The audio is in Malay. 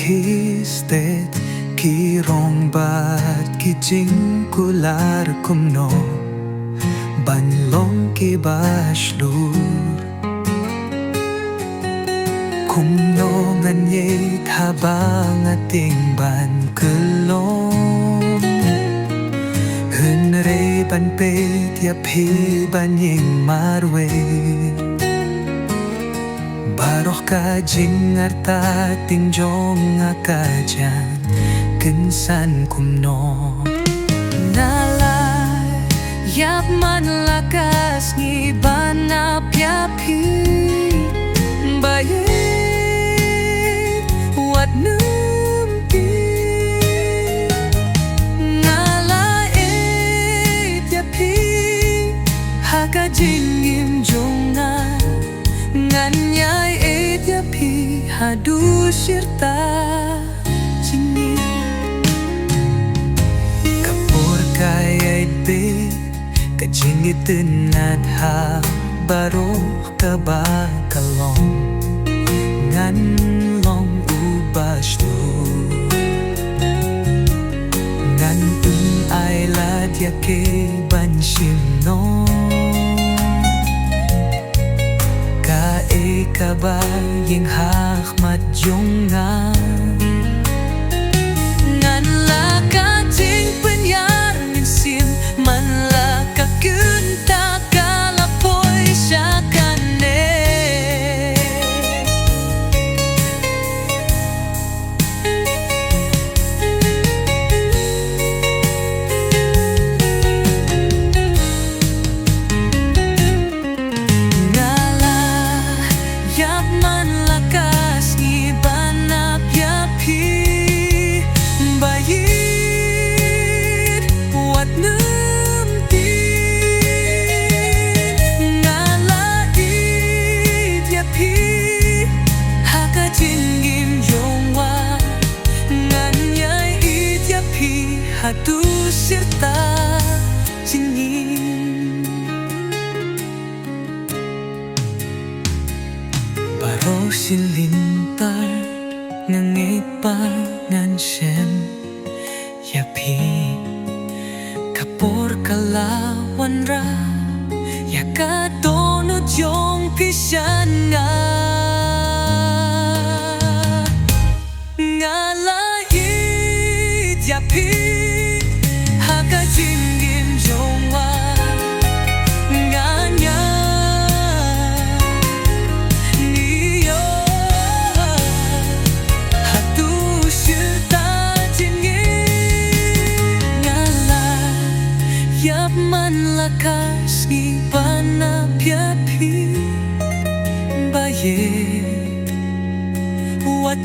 kistet kirong bat kijing kular kumno banlong kibaslur kumno nganyay habang ating ban kelong hunre ban pe tiapi ban ying marwe baroh ka jing arta tingjong akajan kensan kumno nalay yap man lakas ngiban na piapi bayit wat numpi nalay tiapi haka jingim jong nganyay tiapi hadu sirta jingim kapur kayay be kajingitin adha baruh kabakalong ngan long ubas tu ngan ay ladya ke bansim no kabaying hakmat yung ngan lakating penyar minsim man lakakunta kalapoy siya kane hadu sirta jingim baro silintar ngangit pa ngan siyem yapi kapor kalawan ra yakadonod yung pisyan nga ngalayit yapi jingim jongwa nganya niyo hatu sirta jingim ngala yap man lakas ngiban na piapi baye wat